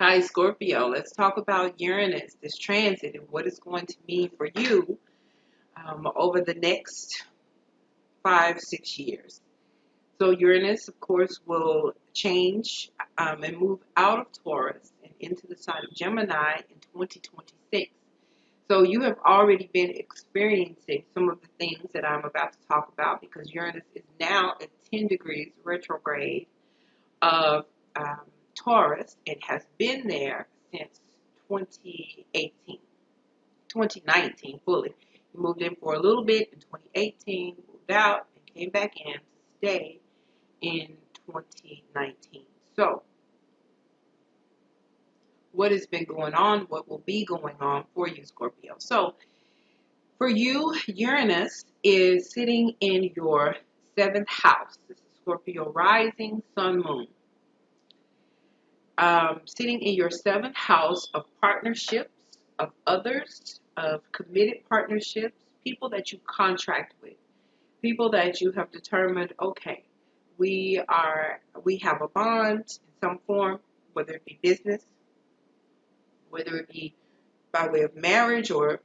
Hi, Scorpio. Let's talk about Uranus, this transit, and what it's going to mean for you over the next 5, 6 years. So, Uranus, of course, will change and move out of Taurus and into the sign of Gemini in 2026. So, you have already been experiencing some of the things that I'm about to talk about because Uranus is now at 10 degrees retrograde of Taurus. It has been there since 2018, 2019 fully. He moved in for a little bit in 2018, moved out, and came back in to stay in 2019. So, what has been going on? What will be going on for you, Scorpio? So, for you, Uranus is sitting in your seventh house. This is Scorpio rising, sun, moon. Sitting in your seventh house of partnerships, of others, of committed partnerships, people that you contract with, people that you have determined, okay, we have a bond in some form, whether it be business, whether it be by way of marriage, or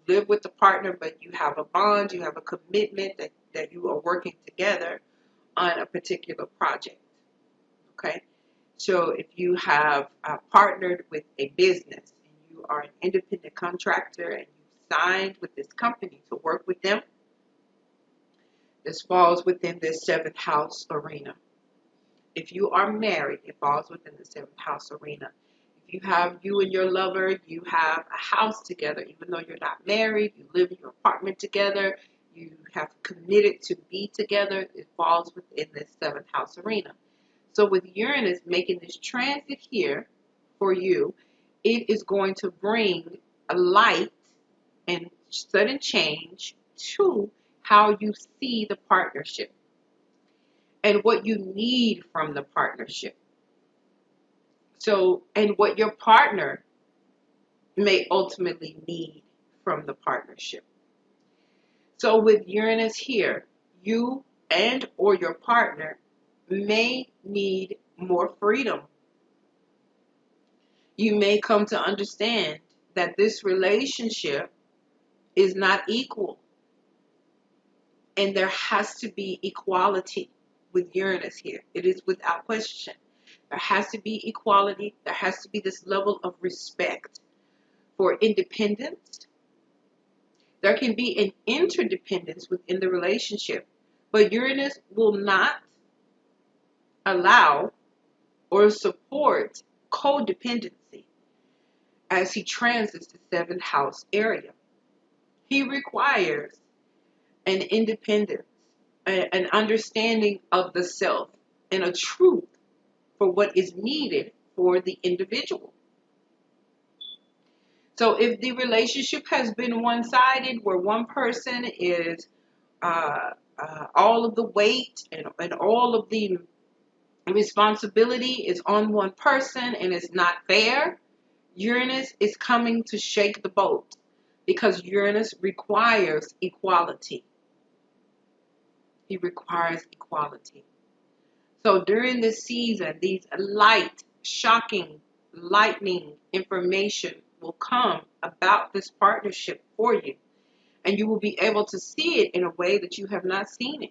you live with the partner, but you have a bond, you have a commitment that you are working together on a particular project. Okay? So if you have partnered with a business and you are an independent contractor and you signed with this company to work with them, this falls within this seventh house arena. If you are married, it falls within the seventh house arena. If you and your lover, you have a house together, even though you're not married, you live in your apartment together, you have committed to be together, it falls within this seventh house arena. So with Uranus making this transit here for you, it is going to bring a light and sudden change to how you see the partnership and what you need from the partnership. So, and what your partner may ultimately need from the partnership. So with Uranus here, you and or your partner may need more freedom. You may come to understand that this relationship is not equal, and there has to be equality with Uranus here. It is without question. There has to be equality. There has to be this level of respect for independence. There can be an interdependence within the relationship, but Uranus will not allow or support codependency as he transits the seventh house area. He requires an independence, an understanding of the self, and a truth for what is needed for the individual. So if the relationship has been one-sided, where one person is all of the weight and all of the responsibility is on one person and it's not fair, Uranus is coming to shake the boat because Uranus requires equality. He requires equality. So during this season, these light, shocking, lightning information will come about this partnership for you. And you will be able to see it in a way that you have not seen it.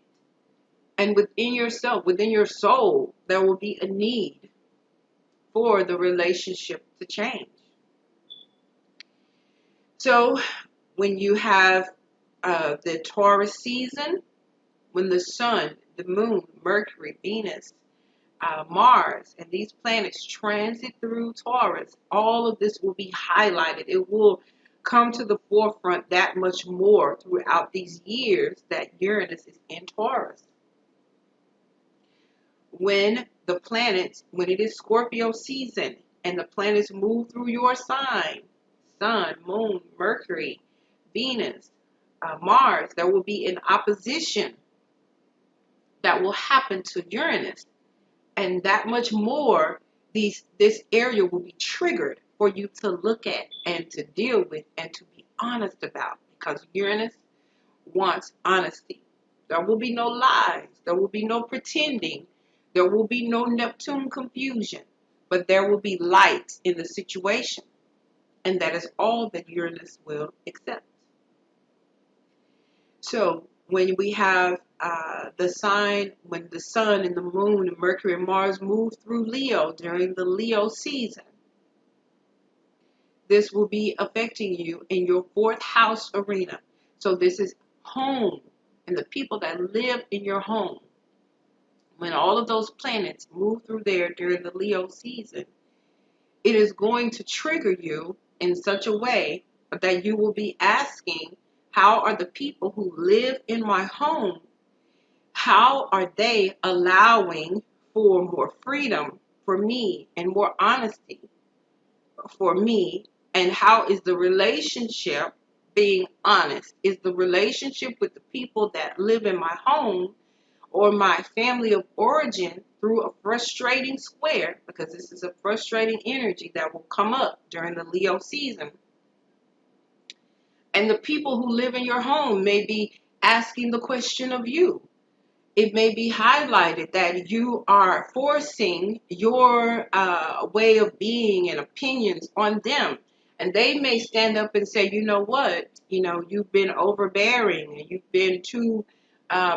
And within yourself, within your soul, there will be a need for the relationship to change. So when you have the Taurus season, when the sun, the moon, Mercury, Venus, Mars, and these planets transit through Taurus, all of this will be highlighted. It will come to the forefront that much more throughout these years that Uranus is in Taurus. When it is Scorpio season and the planets move through your sign, Sun, Moon, Mercury, Venus, Mars, there will be an opposition that will happen to Uranus. And that much more, this area will be triggered for you to look at and to deal with and to be honest about, because Uranus wants honesty. There will be no lies. There will be no pretending. There will be no Neptune confusion. but there will be light in the situation. And that is all that Uranus will accept. So when we have the sign, when the sun and the moon and Mercury and Mars move through Leo during the Leo season, this will be affecting you in your fourth house arena. So this is home and the people that live in your home. When all of those planets move through there during the Leo season, it is going to trigger you in such a way that you will be asking, how are the people who live in my home, how are they allowing for more freedom for me and more honesty for me? And how is the relationship being honest? Is the relationship with the people that live in my home or my family of origin through a frustrating square, because this is a frustrating energy that will come up during the Leo season. And the people who live in your home may be asking the question of you. It may be highlighted that you are forcing your way of being and opinions on them. And they may stand up and say, you know what, you've been overbearing and you've been too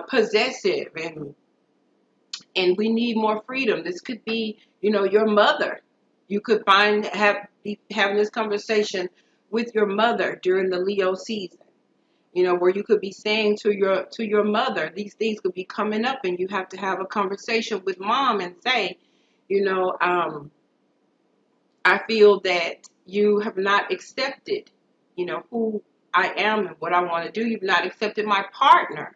possessive, and we need more freedom. This could be, your mother. You could be having this conversation with your mother during the Leo season. Where you could be saying to your mother, these things could be coming up, and you have to have a conversation with mom and say, I feel that you have not accepted, who I am and what I want to do. You've not accepted my partner.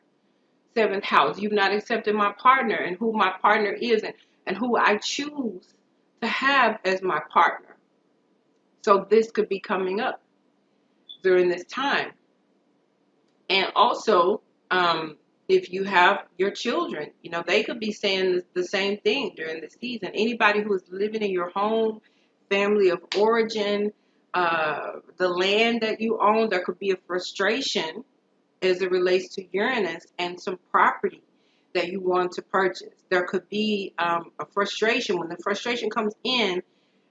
Seventh house, you've not accepted my partner and who my partner is, and who I choose to have as my partner. So this could be coming up during this time. And also, if you have your children, they could be saying the same thing during the season. Anybody who is living in your home, family of origin, the land that you own, there could be a frustration as it relates to Uranus and some property that you want to purchase. There could be a frustration. When the frustration comes in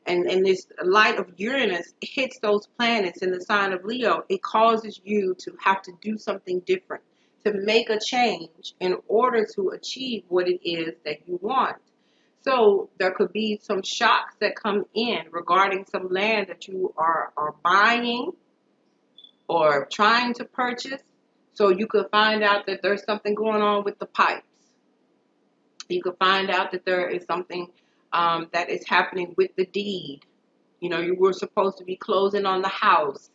and this light of Uranus hits those planets in the sign of Leo, it causes you to have to do something different, to make a change in order to achieve what it is that you want. So there could be some shocks that come in regarding some land that you are buying or trying to purchase. So you could find out that there's something going on with the pipes. You could find out that there is something that is happening with the deed. You were supposed to be closing on the house.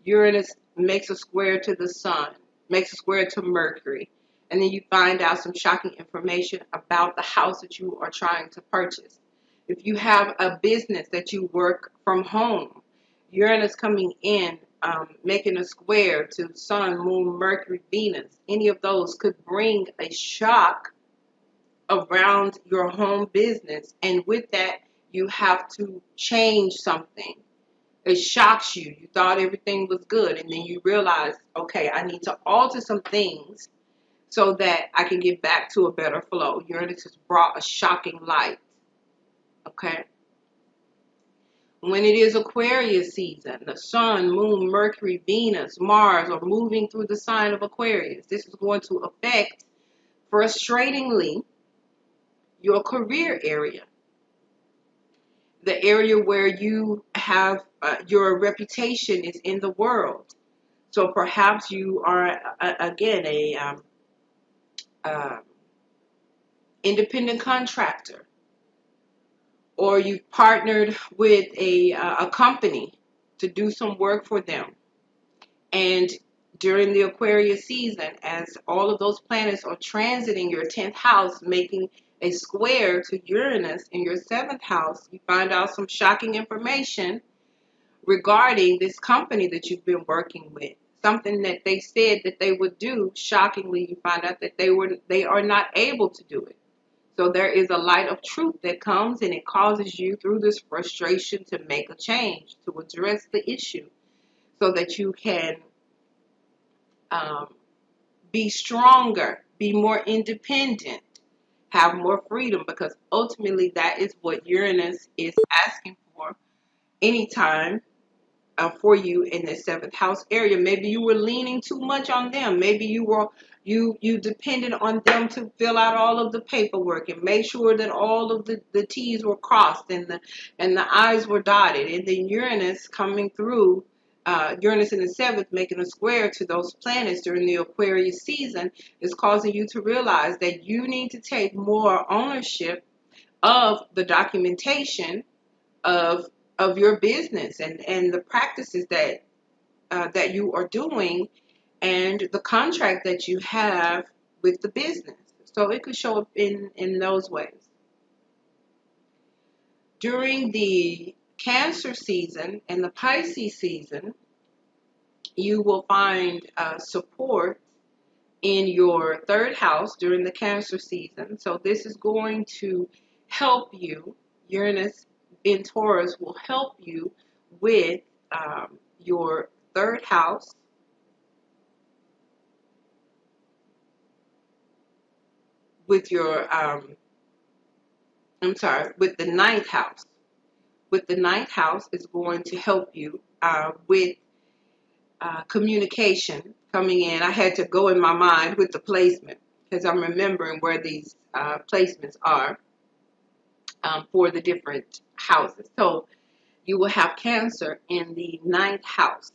Uranus makes a square to the sun, makes a square to Mercury. And then you find out some shocking information about the house that you are trying to purchase. If you have a business that you work from home, Uranus coming in, making a square to Sun, Moon, Mercury, Venus, any of those could bring a shock around your home business. And with that, you have to change something. It shocks you. You thought everything was good, and then you realize, okay, I need to alter some things so that I can get back to a better flow. Uranus has brought a shocking light. Okay? When it is Aquarius season, the Sun, Moon, Mercury, Venus, Mars are moving through the sign of Aquarius. This is going to affect, frustratingly, your career area. The area where you have your reputation is in the world. So perhaps you are, again, a independent contractor, or you've partnered with a company to do some work for them. And during the Aquarius season, as all of those planets are transiting your 10th house, making a square to Uranus in your 7th house, you find out some shocking information regarding this company that you've been working with. Something that they said that they would do, shockingly, you find out that they are not able to do it. So there is a light of truth that comes, and it causes you through this frustration to make a change, to address the issue so that you can be stronger, be more independent, have more freedom, because ultimately that is what Uranus is asking for anytime for you in the seventh house area. Maybe you were leaning too much on them. Maybe you depended on them to fill out all of the paperwork and make sure that all of the T's were crossed and the I's were dotted. And then Uranus coming through, Uranus in the seventh, making a square to those planets during the Aquarius season, is causing you to realize that you need to take more ownership of the documentation of your business and the practices that you are doing and the contract that you have with the business. So it could show up in those ways. During the Cancer season and the Pisces season, you will find support in your third house during the Cancer season. So this is going to help you. Uranus in Taurus will help you with your third house, with your with the ninth house. With the ninth house is going to help you with communication coming in. I had to go in my mind with the placement because I'm remembering where these placements are for the different houses. So you will have Cancer in the ninth house.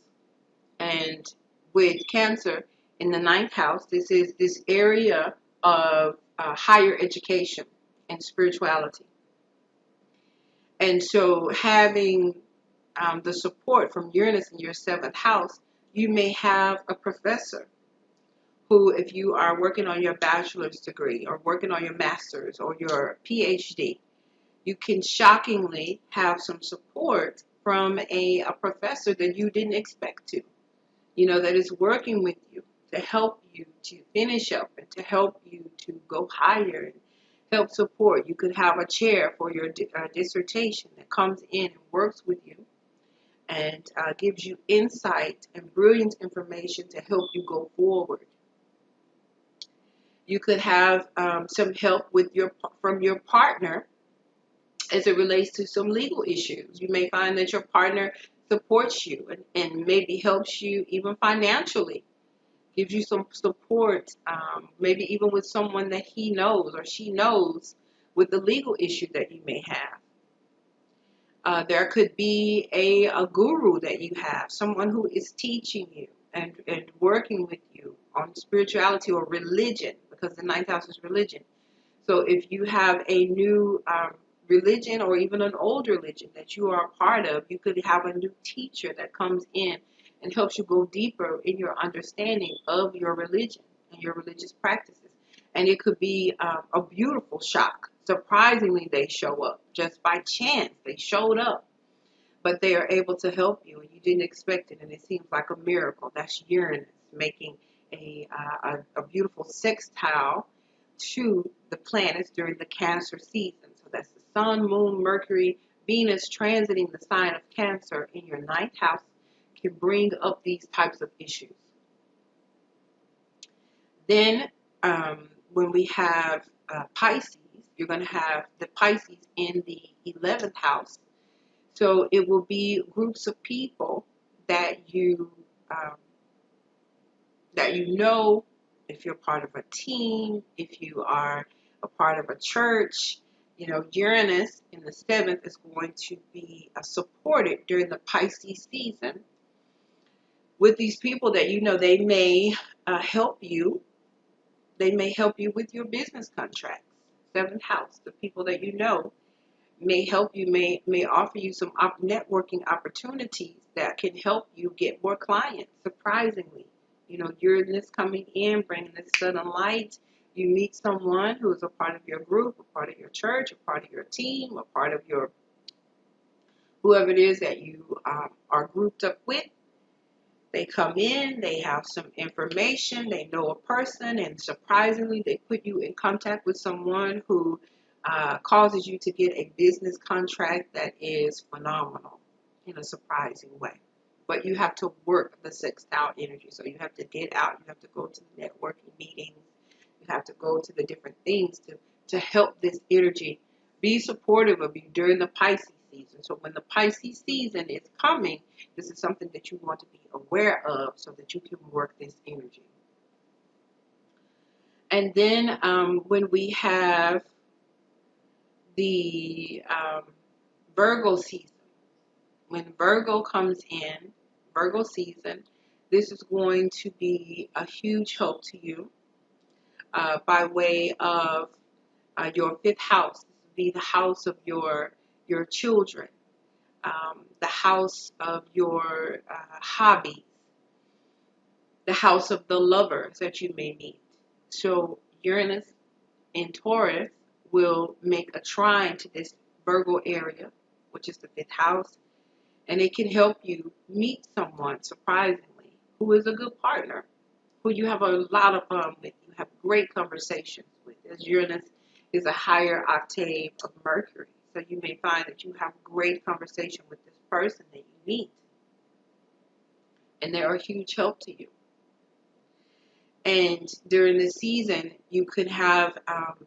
And with Cancer in the ninth house, this is this area of higher education and spirituality. And so having the support from Uranus in your seventh house, you may have a professor who, if you are working on your bachelor's degree or working on your master's or your PhD, you can shockingly have some support from a professor that you didn't expect to, that is working with you to help you to finish up and to help you to go higher and help support. You could have a chair for your dissertation that comes in and works with you and gives you insight and brilliant information to help you go forward. You could have some help from your partner as it relates to some legal issues. You may find that your partner supports you and maybe helps you even financially, gives you some support, maybe even with someone that he knows or she knows with the legal issue that you may have. There could be a guru that you have, someone who is teaching you and working with you on spirituality or religion, because the ninth house is religion. So if you have a new religion or even an old religion that you are a part of, you could have a new teacher that comes in and helps you go deeper in your understanding of your religion and your religious practices. And it could be a beautiful shock. Surprisingly, they show up. Just by chance, they showed up. But they are able to help you, and you didn't expect it, and it seems like a miracle. That's Uranus making a beautiful sextile to the planets during the Cancer season. So that's the Sun, Moon, Mercury, Venus transiting the sign of Cancer in your ninth house can bring up these types of issues. Then when we have Pisces, you're going to have the Pisces in the 11th house. So it will be groups of people that you know, if you're part of a team, if you are a part of a church. Uranus in the 7th is going to be supported during the Pisces season with these people that they may help you. They may help you with your business contracts. 7th house, the people that may help you, may offer you some networking opportunities that can help you get more clients, surprisingly. Uranus coming in, bringing the sudden light. You meet someone who is a part of your group, a part of your church, a part of your team, a part of your whoever it is that you are grouped up with. They come in, they have some information, they know a person, and surprisingly, they put you in contact with someone who causes you to get a business contract that is phenomenal in a surprising way. But you have to work the sextile energy. So you have to get out. You have to go to networking meetings. You have to go to the different things to to help this energy be supportive of you during the Pisces season. So when the Pisces season is coming, this is something that you want to be aware of so that you can work this energy. And then when we have the Virgo season, when Virgo comes in, Virgo season, this is going to be a huge help to you by way of your fifth house. This will be the house of your children, the house of your hobbies, the house of the lovers that you may meet. So Uranus in Taurus will make a trine to this Virgo area, which is the fifth house, and it can help you meet someone, surprisingly, who is a good partner, who you have a lot of fun with, you have great conversations with, as Uranus is a higher octave of Mercury. So you may find that you have great conversation with this person that you meet, and they are a huge help to you. And during this season, you could have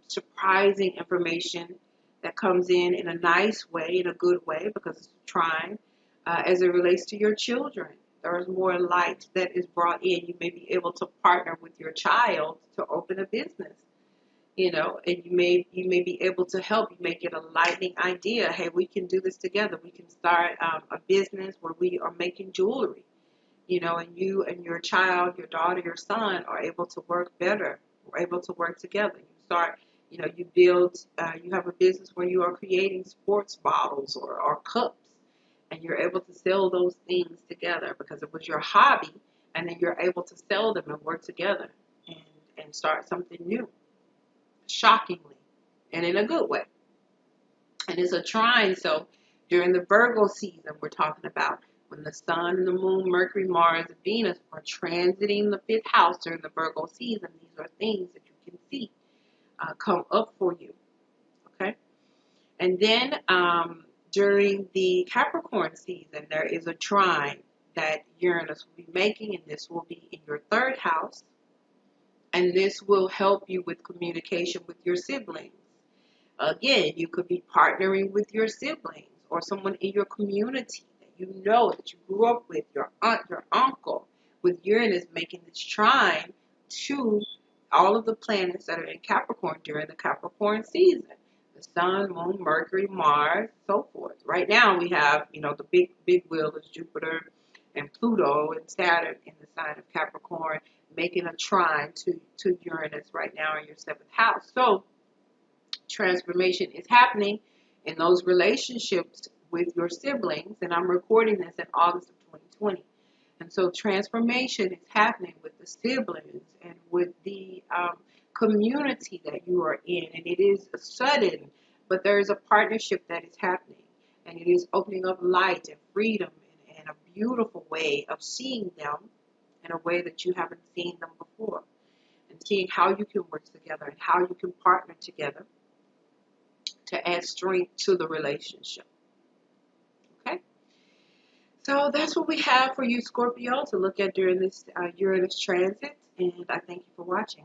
surprising information that comes in a nice way, in a good way, because it's trying, as it relates to your children. There is more light that is brought in. You may be able to partner with your child to open a business, and you may be able to help. You may get a lightning idea. Hey, we can do this together. We can start a business where we are making jewelry. And you and your child, your daughter, your son are able to work better. We're able to work together. You start, you build, you have a business where you are creating sports bottles or cups, and you're able to sell those things together because it was your hobby, and then you're able to sell them and work together and start something new, shockingly, and in a good way. And it's a trine, so during the Virgo season, we're talking about when the sun and the moon, Mercury, Mars, and Venus are transiting the fifth house during the Virgo season. These are things that you can see come up for you. Okay? And then during the Capricorn season, there is a trine that Uranus will be making, and this will be in your third house. And this will help you with communication with your siblings. Again, you could be partnering with your siblings or someone in your community that you grew up with, your aunt, your uncle, with Uranus making this trine to all of the planets that are in Capricorn during the Capricorn season. The Sun, Moon, Mercury, Mars, so forth. Right now we have, the big wheel is Jupiter and Pluto and Saturn in the sign of Capricorn making a trine to Uranus right now in your seventh house. So transformation is happening in those relationships with your siblings, and I'm recording this in August of 2020. And so transformation is happening with the siblings and with the community that you are in, and it is sudden, but there is a partnership that is happening, and it is opening up light and freedom and a beautiful way of seeing them in a way that you haven't seen them before, and seeing how you can work together and how you can partner together to add strength to the relationship. Okay? So that's what we have for you, Scorpio, to look at during this Uranus transit, and I thank you for watching.